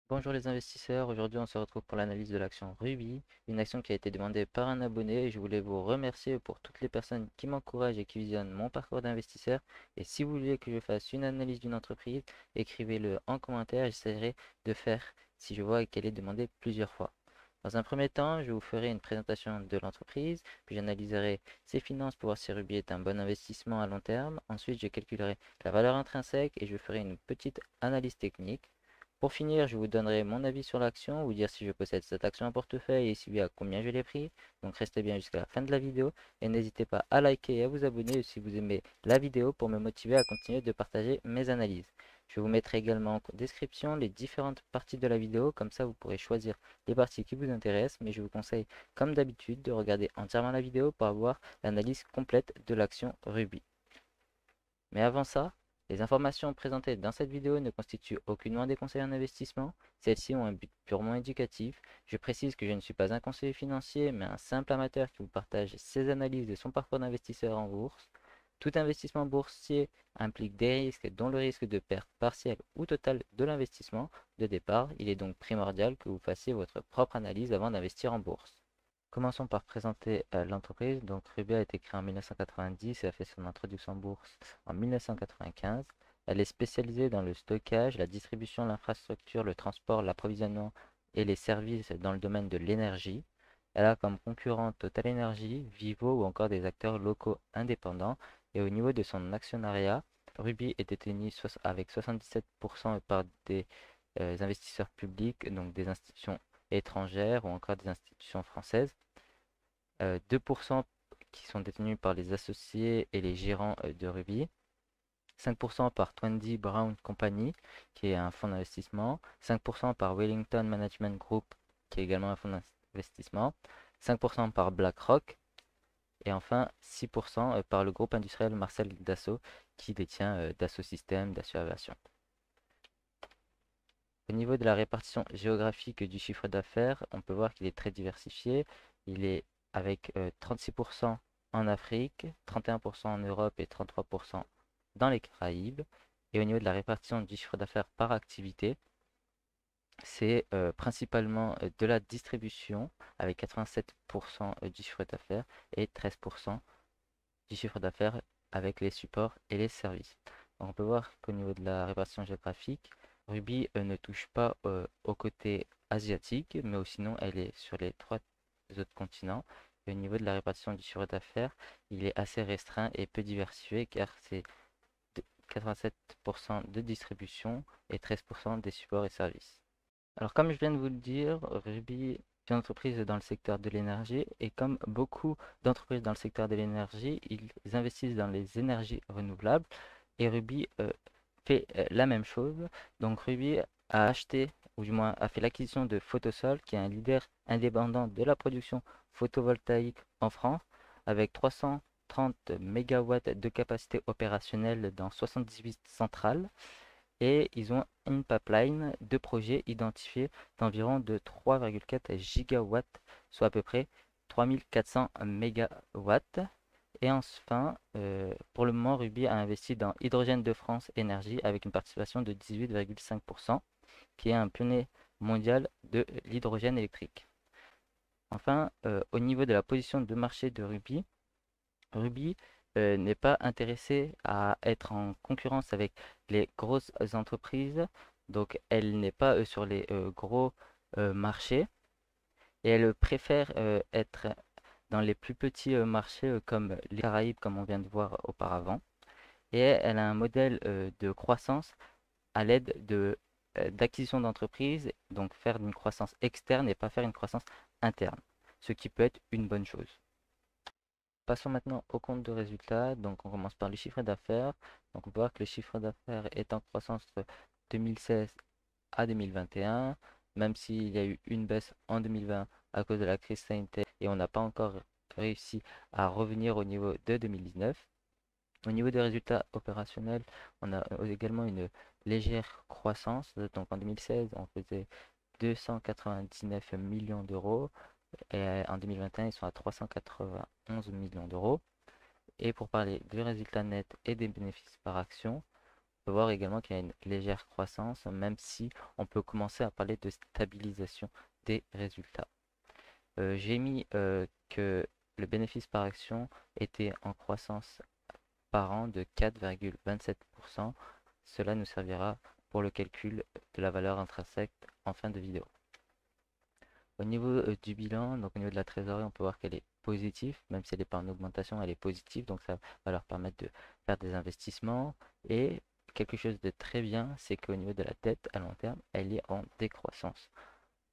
Bonjour les investisseurs, aujourd'hui on se retrouve pour l'analyse de l'action Ruby, une action qui a été demandée par un abonné et je voulais vous remercier pour toutes les personnes qui m'encouragent et qui visionnent mon parcours d'investisseur. Et si vous voulez que je fasse une analyse d'une entreprise, écrivez-le en commentaire, j'essaierai de faire si je vois qu'elle est demandée plusieurs fois. Dans un premier temps, je vous ferai une présentation de l'entreprise, puis j'analyserai ses finances pour voir si Ruby est un bon investissement à long terme. Ensuite, je calculerai la valeur intrinsèque et je ferai une petite analyse technique. Pour finir, je vous donnerai mon avis sur l'action, vous dire si je possède cette action en portefeuille et si oui, à combien je l'ai pris. Donc restez bien jusqu'à la fin de la vidéo et n'hésitez pas à liker et à vous abonner si vous aimez la vidéo pour me motiver à continuer de partager mes analyses. Je vous mettrai également en description les différentes parties de la vidéo, comme ça vous pourrez choisir les parties qui vous intéressent, mais je vous conseille comme d'habitude de regarder entièrement la vidéo pour avoir l'analyse complète de l'action Ruby. Mais avant ça, les informations présentées dans cette vidéo ne constituent aucunement des conseils en investissement. Celles-ci ont un but purement éducatif. Je précise que je ne suis pas un conseiller financier, mais un simple amateur qui vous partage ses analyses de son parcours d'investisseur en bourse. Tout investissement boursier implique des risques, dont le risque de perte partielle ou totale de l'investissement de départ. Il est donc primordial que vous fassiez votre propre analyse avant d'investir en bourse. Commençons par présenter l'entreprise. Donc Ruby a été créée en 1990 et a fait son introduction en bourse en 1995. Elle est spécialisée dans le stockage, la distribution, l'infrastructure, le transport, l'approvisionnement et les services dans le domaine de l'énergie. Elle a comme concurrent Total Energy, Vivo ou encore des acteurs locaux indépendants. Et au niveau de son actionnariat, Ruby est détenu avec 77% par des investisseurs publics, donc des institutions étrangères ou encore des institutions françaises. 2% qui sont détenus par les associés et les gérants de Ruby, 5% par Twenty Brown Company, qui est un fonds d'investissement, 5% par Wellington Management Group, qui est également un fonds d'investissement, 5% par BlackRock, et enfin 6% par le groupe industriel Marcel Dassault, qui détient Dassault Systèmes, Dassault Aviation. Au niveau de la répartition géographique du chiffre d'affaires, on peut voir qu'il est très diversifié. Il est avec 36% en Afrique, 31% en Europe et 33% dans les Caraïbes. Et au niveau de la répartition du chiffre d'affaires par activité, c'est principalement de la distribution avec 87% du chiffre d'affaires et 13% du chiffre d'affaires avec les supports et les services. Donc on peut voir qu'au niveau de la répartition géographique, Ruby ne touche pas au côté asiatique, mais sinon elle est sur les trois autres continents. Et au niveau de la répartition du chiffre d'affaires, il est assez restreint et peu diversifié car c'est 87% de distribution et 13% des supports et services. Alors comme je viens de vous le dire, Ruby est une entreprise dans le secteur de l'énergie et comme beaucoup d'entreprises dans le secteur de l'énergie, ils investissent dans les énergies renouvelables et Ruby fait la même chose. Donc Ruby a acheté, ou du moins a fait l'acquisition de Photosol, qui est un leader indépendant de la production photovoltaïque en France, avec 330 MW de capacité opérationnelle dans 78 centrales et ils ont une pipeline de projets identifiés d'environ de 3,4 gigawatts, soit à peu près 3400 mégawatts. Et enfin, pour le moment, Ruby a investi dans Hydrogène de France Énergie avec une participation de 18,5%, qui est un pionnier mondial de l'hydrogène électrique. Enfin, au niveau de la position de marché de Ruby, Ruby n'est pas intéressée à être en concurrence avec les grosses entreprises, donc elle n'est pas sur les gros marchés et elle préfère être dans les plus petits marchés comme les Caraïbes, comme on vient de voir auparavant. Et elle a un modèle de croissance à l'aide d'acquisition d'entreprises, donc faire une croissance externe et pas faire une croissance interne, ce qui peut être une bonne chose. Passons maintenant au compte de résultats. Donc, on commence par le chiffre d'affaires. Donc, on peut voir que le chiffre d'affaires est en croissance de 2016 à 2021, même s'il y a eu une baisse en 2020 à cause de la crise sanitaire et on n'a pas encore réussi à revenir au niveau de 2019. Au niveau des résultats opérationnels, on a également une légère croissance. Donc, en 2016, on faisait 299 millions d'euros. Et en 2021, ils sont à 391 millions d'euros. Et pour parler du résultat net et des bénéfices par action, peut voir également qu'il y a une légère croissance, même si on peut commencer à parler de stabilisation des résultats. J'ai mis que le bénéfice par action était en croissance par an de 4,27%. Cela nous servira pour le calcul de la valeur intrinsèque en fin de vidéo. Au niveau du bilan, donc au niveau de la trésorerie, on peut voir qu'elle est positive, même si elle n'est pas en augmentation, elle est positive, donc ça va leur permettre de faire des investissements. Et quelque chose de très bien, c'est qu'au niveau de la dette à long terme, elle est en décroissance.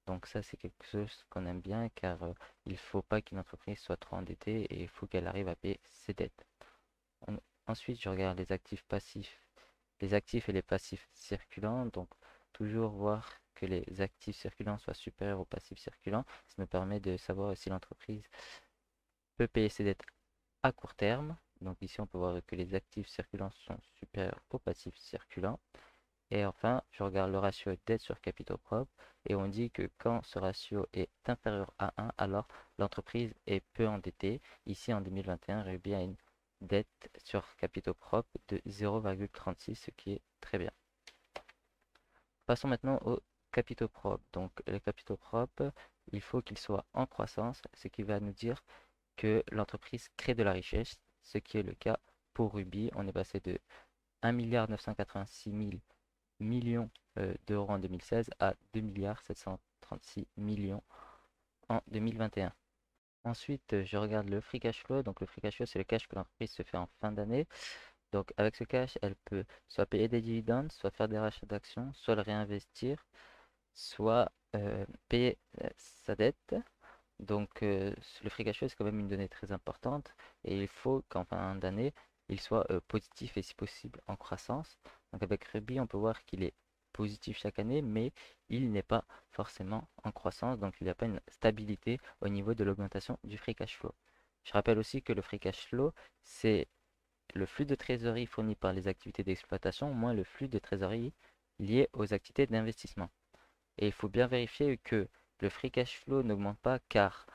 Donc ça, c'est quelque chose qu'on aime bien, car il ne faut pas qu'une entreprise soit trop endettée et il faut qu'elle arrive à payer ses dettes. Ensuite, je regarde les actifs passifs, les actifs et les passifs circulants. Donc, toujours voir que les actifs circulants soient supérieurs aux passifs circulants. Ça me permet de savoir si l'entreprise peut payer ses dettes à court terme. Donc ici, on peut voir que les actifs circulants sont supérieurs aux passifs circulants. Et enfin, je regarde le ratio dette sur capitaux propres et on dit que quand ce ratio est inférieur à 1, alors l'entreprise est peu endettée. Ici, en 2021, Ruby a une dette sur capitaux propres de 0,36, ce qui est très bien. Passons maintenant aux capitaux propres. Donc, les capitaux propres, il faut qu'ils soient en croissance, ce qui va nous dire que l'entreprise crée de la richesse, ce qui est le cas pour Ruby. On est passé de 1,986 millions d'euros en 2016 à 2,736 millions en 2021. Ensuite, je regarde le free cash flow. Donc, le free cash flow, c'est le cash que l'entreprise se fait en fin d'année. Donc, avec ce cash, elle peut soit payer des dividendes, soit faire des rachats d'actions, soit le réinvestir, soit payer sa dette. Donc, le free cash flow, c'est quand même une donnée très importante et il faut qu'en fin d'année, il soit positif et si possible en croissance. Donc, avec Ruby, on peut voir qu'il est positif chaque année, mais il n'est pas forcément en croissance, donc il n'y a pas une stabilité au niveau de l'augmentation du free cash flow. Je rappelle aussi que le free cash flow, c'est le flux de trésorerie fourni par les activités d'exploitation moins le flux de trésorerie lié aux activités d'investissement. Et il faut bien vérifier que le free cash flow n'augmente pas car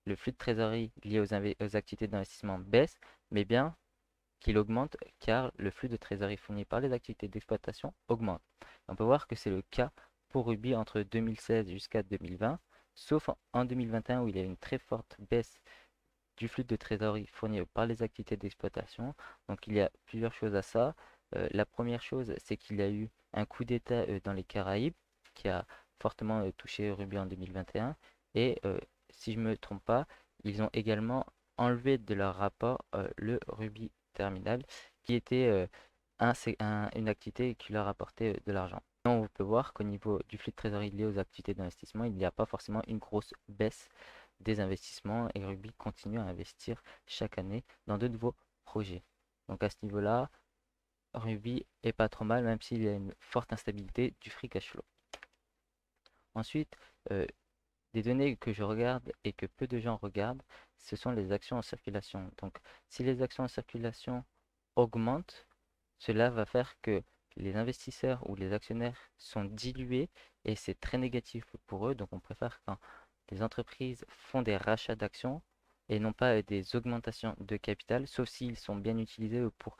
le flux de trésorerie lié aux activités d'investissement baisse, mais bien qu'il augmente car le flux de trésorerie fourni par les activités d'exploitation augmente. On peut voir que c'est le cas pour Ruby entre 2016 jusqu'à 2020, sauf en 2021 où il y a une très forte baisse du flux de trésorerie fourni par les activités d'exploitation. Donc il y a plusieurs choses à ça. La première chose, c'est qu'il y a eu un coup d'État dans les Caraïbes qui a fortement touché Ruby en 2021. Et si je ne me trompe pas, ils ont également enlevé de leur rapport le Ruby Terminal, qui était une activité qui leur apportait de l'argent. On peut voir qu'au niveau du flux de trésorerie lié aux activités d'investissement, il n'y a pas forcément une grosse baisse des investissements et Ruby continue à investir chaque année dans de nouveaux projets. Donc à ce niveau-là, Ruby est pas trop mal, même s'il y a une forte instabilité du free cash flow. Ensuite, des données que je regarde et que peu de gens regardent, ce sont les actions en circulation. Donc si les actions en circulation augmentent, cela va faire que les investisseurs ou les actionnaires sont dilués et c'est très négatif pour eux. Donc on préfère quand les entreprises font des rachats d'actions et non pas des augmentations de capital, sauf s'ils sont bien utilisés pour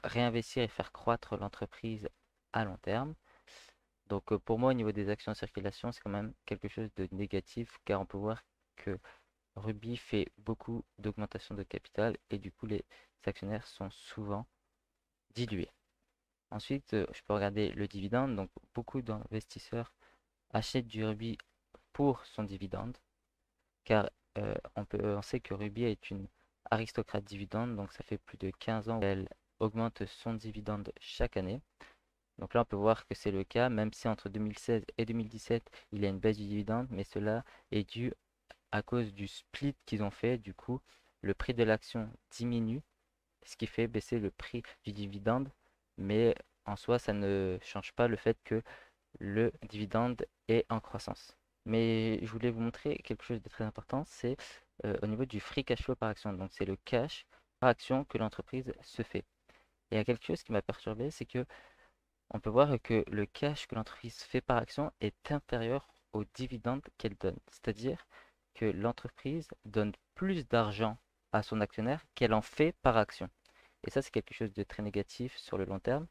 réinvestir et faire croître l'entreprise à long terme. Donc pour moi, au niveau des actions en circulation, c'est quand même quelque chose de négatif car on peut voir que Ruby fait beaucoup d'augmentation de capital et du coup les actionnaires sont souvent dilués. Ensuite, je peux regarder le dividende. Donc beaucoup d'investisseurs achètent du Ruby pour son dividende car on sait que Ruby est une aristocrate dividende, donc ça fait plus de 15 ans qu'elle augmente son dividende chaque année. Donc là, on peut voir que c'est le cas, même si entre 2016 et 2017, il y a une baisse du dividende, mais cela est dû à cause du split qu'ils ont fait. Du coup, le prix de l'action diminue, ce qui fait baisser le prix du dividende, mais en soi, ça ne change pas le fait que le dividende est en croissance. Mais je voulais vous montrer quelque chose de très important, c'est au niveau du free cash flow par action. Donc c'est le cash par action que l'entreprise se fait. Et il y a quelque chose qui m'a perturbé, c'est que on peut voir que le cash que l'entreprise fait par action est inférieur aux dividendes qu'elle donne. C'est-à-dire que l'entreprise donne plus d'argent à son actionnaire qu'elle en fait par action. Et ça, c'est quelque chose de très négatif sur le long terme,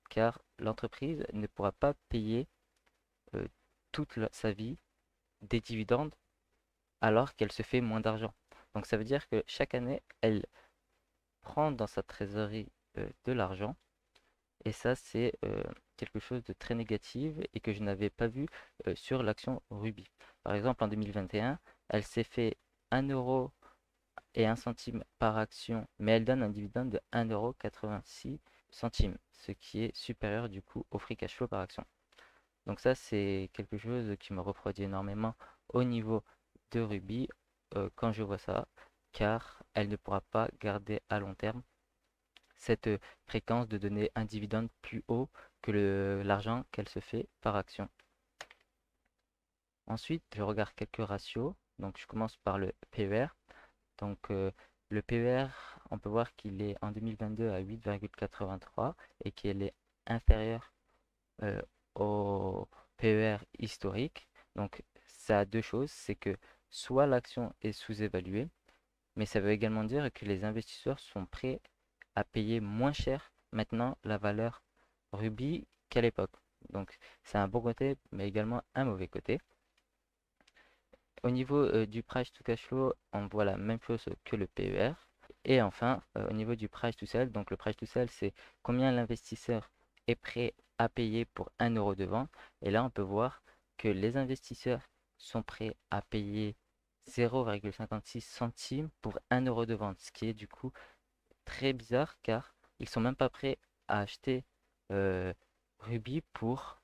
car l'entreprise ne pourra pas payer euh, toute sa vie des dividendes alors qu'elle se fait moins d'argent. Donc ça veut dire que chaque année, elle prend dans sa trésorerie de l'argent, et ça, c'est quelque chose de très négatif et que je n'avais pas vu sur l'action Ruby. Par exemple, en 2021, elle s'est fait 1 euro et 1 centime par action, mais elle donne un dividende de 1,86 €, ce qui est supérieur du coup au free cash flow par action. Donc ça, c'est quelque chose qui me refroidit énormément au niveau de Ruby quand je vois ça, car elle ne pourra pas garder à long terme cette fréquence de donner un dividende plus haut que l'argent qu'elle se fait par action. Ensuite, je regarde quelques ratios. Donc je commence par le PER. Donc le PER, on peut voir qu'il est en 2022 à 8,83 et qu'il est inférieur euh, au PER historique. Donc ça a deux choses, c'est que soit l'action est sous-évaluée, mais ça veut également dire que les investisseurs sont prêts à payer moins cher maintenant la valeur Ruby qu'à l'époque. Donc c'est un bon côté, mais également un mauvais côté. Au niveau du price to cash flow, on voit la même chose que le PER. Et enfin, au niveau du price to sell, donc le price to sell, c'est combien l'investisseur est prêt à payer pour 1 € de vente. Et là, on peut voir que les investisseurs sont prêts à payer 0,56 centimes pour 1 € de vente, ce qui est du coup très bizarre car ils sont même pas prêts à acheter euh, Ruby pour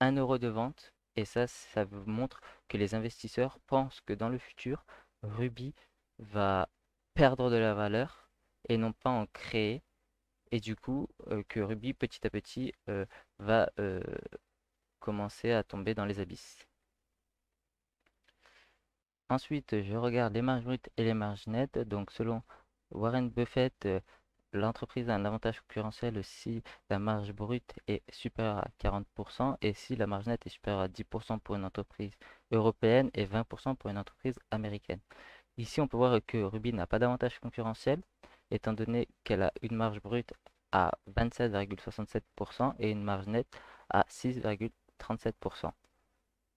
1 € de vente. Et ça vous montre que les investisseurs pensent que dans le futur, Ruby va perdre de la valeur et non pas en créer. Et du coup, que Ruby petit à petit va commencer à tomber dans les abysses. Ensuite, je regarde les marges brutes et les marges nettes. Donc, selon Warren Buffett, l'entreprise a un avantage concurrentiel si la marge brute est supérieure à 40% et si la marge nette est supérieure à 10% pour une entreprise européenne et 20% pour une entreprise américaine. Ici, on peut voir que Ruby n'a pas d'avantage concurrentiel, étant donné qu'elle a une marge brute à 27,67% et une marge nette à 6,37%.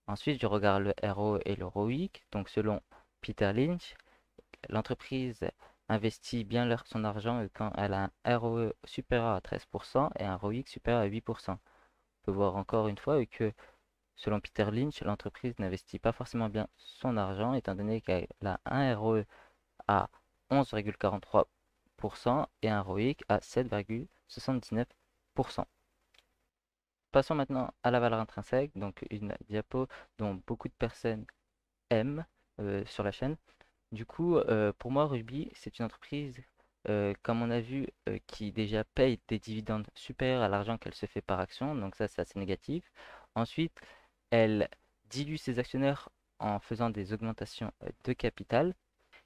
Ensuite, je regarde le ROE et le ROIC. Donc, selon Peter Lynch, l'entreprise investit bien son argent quand elle a un ROE supérieur à 13% et un ROIC supérieur à 8%. On peut voir encore une fois que, selon Peter Lynch, l'entreprise n'investit pas forcément bien son argent, étant donné qu'elle a un ROE à 11,43% et un ROIC à 7,79%. Passons maintenant à la valeur intrinsèque, donc une diapo dont beaucoup de personnes aiment sur la chaîne. Du coup, pour moi, Ruby, c'est une entreprise, comme on a vu, qui déjà paye des dividendes supérieurs à l'argent qu'elle se fait par action, donc ça, c'est assez négatif. Ensuite, elle dilue ses actionnaires en faisant des augmentations de capital.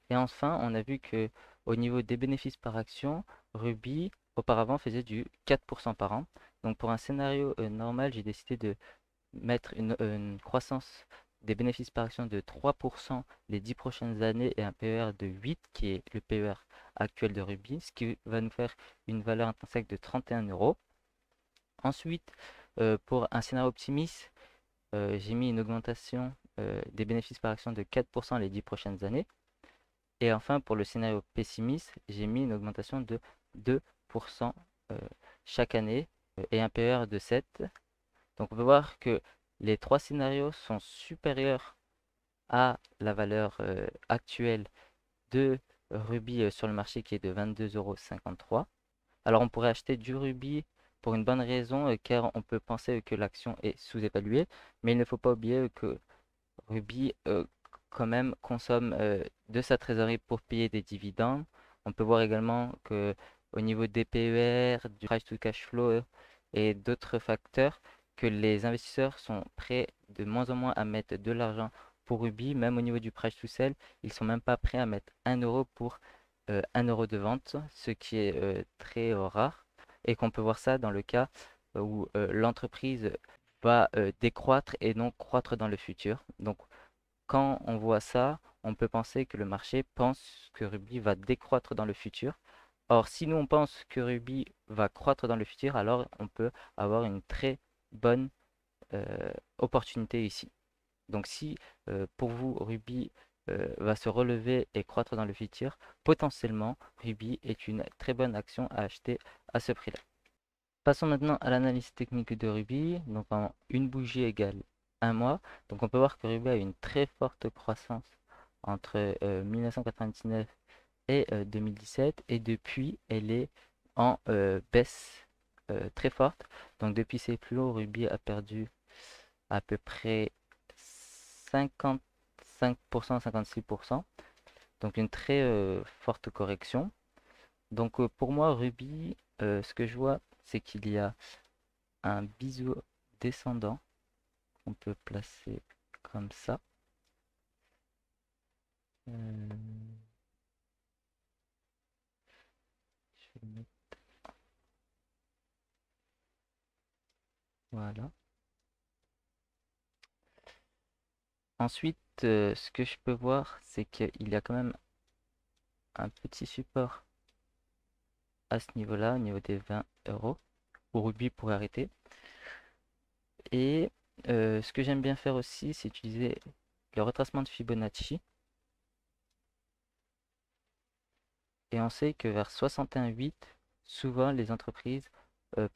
Et enfin, on a vu que au niveau des bénéfices par action, Ruby auparavant faisait du 4% par an. Donc pour un scénario normal, j'ai décidé de mettre une croissance des bénéfices par action de 3% les 10 prochaines années et un PER de 8 qui est le PER actuel de Ruby, ce qui va nous faire une valeur intrinsèque de 31 euros. Ensuite, pour un scénario optimiste, j'ai mis une augmentation des bénéfices par action de 4% les 10 prochaines années. Et enfin, pour le scénario pessimiste, j'ai mis une augmentation de 2% chaque année et un PER de 7. Donc on peut voir que les trois scénarios sont supérieurs à la valeur actuelle de Ruby sur le marché qui est de 22,53 €. Alors on pourrait acheter du Ruby pour une bonne raison car on peut penser que l'action est sous-évaluée, mais il ne faut pas oublier que Ruby quand même consomme de sa trésorerie pour payer des dividendes. On peut voir également que au niveau des PER, du price to cash flow et d'autres facteurs, que les investisseurs sont prêts de moins en moins à mettre de l'argent pour Ruby. Même au niveau du price to sell, ils sont même pas prêts à mettre 1 € pour 1 € de vente, ce qui est très rare. Et qu'on peut voir ça dans le cas où l'entreprise va décroître et non croître dans le futur. Donc quand on voit ça, on peut penser que le marché pense que Ruby va décroître dans le futur, Or, si nous on pense que Ruby va croître dans le futur, alors on peut avoir une très bonne opportunité ici. Donc si pour vous Ruby va se relever et croître dans le futur, potentiellement Ruby est une très bonne action à acheter à ce prix-là. Passons maintenant à l'analyse technique de Ruby. Donc en une bougie égale un mois. Donc on peut voir que Ruby a une très forte croissance entre 1999 et 2017 et depuis elle est en baisse très forte. Donc depuis ses plus hauts, Ruby a perdu à peu près 55%, 56%. Donc une très forte correction. Donc pour moi, Ruby, ce que je vois, c'est qu'il y a un biseau descendant qu'on peut placer comme ça. Euh, je vais le mettre- Voilà. Ensuite, ce que je peux voir, c'est qu'il y a quand même un petit support à ce niveau-là, au niveau des 20 euros, où Ruby pourrait arrêter. Et ce que j'aime bien faire aussi, c'est utiliser le retracement de Fibonacci. Et on sait que vers 61,8, souvent les entreprises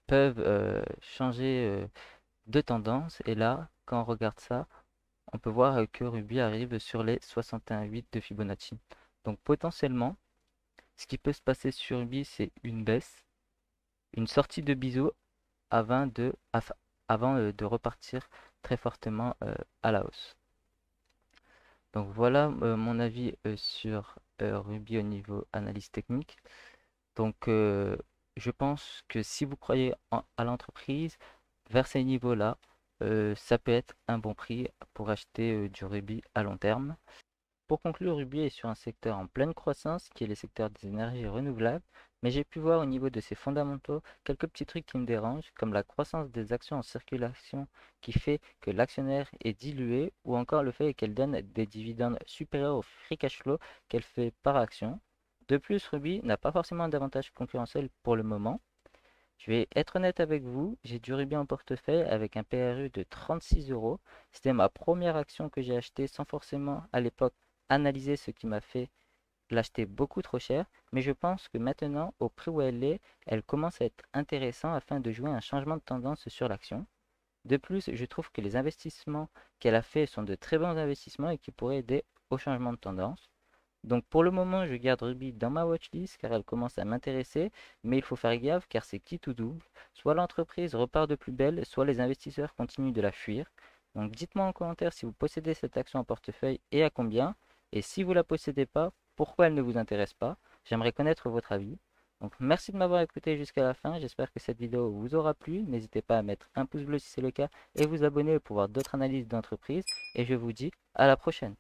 peuvent changer de tendance. Et là, quand on regarde ça, on peut voir que Ruby arrive sur les 61,8 de Fibonacci. Donc potentiellement, ce qui peut se passer sur Ruby, c'est une baisse, une sortie de biseau avant de repartir très fortement à la hausse. Donc voilà mon avis sur Ruby au niveau analyse technique. Donc je pense que si vous croyez à l'entreprise, vers ces niveaux-là, ça peut être un bon prix pour acheter du Ruby à long terme. Pour conclure, Ruby est sur un secteur en pleine croissance qui est le secteur des énergies renouvelables, mais j'ai pu voir au niveau de ses fondamentaux quelques petits trucs qui me dérangent, comme la croissance des actions en circulation qui fait que l'actionnaire est dilué, ou encore le fait qu'elle donne des dividendes supérieurs au free cash flow qu'elle fait par action. De plus, Ruby n'a pas forcément d'avantage concurrentiel pour le moment. Je vais être honnête avec vous, j'ai du Ruby en portefeuille avec un PRU de 36 euros. C'était ma première action que j'ai achetée sans forcément à l'époque analyser ce qui m'a fait l'acheter beaucoup trop cher. Mais je pense que maintenant, au prix où elle est, elle commence à être intéressante afin de jouer un changement de tendance sur l'action. De plus, je trouve que les investissements qu'elle a fait sont de très bons investissements et qui pourraient aider au changement de tendance. Donc pour le moment, je garde Ruby dans ma watchlist car elle commence à m'intéresser, mais il faut faire gaffe car c'est qui tout double. Soit l'entreprise repart de plus belle, soit les investisseurs continuent de la fuir. Donc dites-moi en commentaire si vous possédez cette action en portefeuille et à combien. Et si vous ne la possédez pas, pourquoi elle ne vous intéresse pas. J'aimerais connaître votre avis. Donc merci de m'avoir écouté jusqu'à la fin. J'espère que cette vidéo vous aura plu. N'hésitez pas à mettre un pouce bleu si c'est le cas et vous abonner pour voir d'autres analyses d'entreprise. Et je vous dis à la prochaine.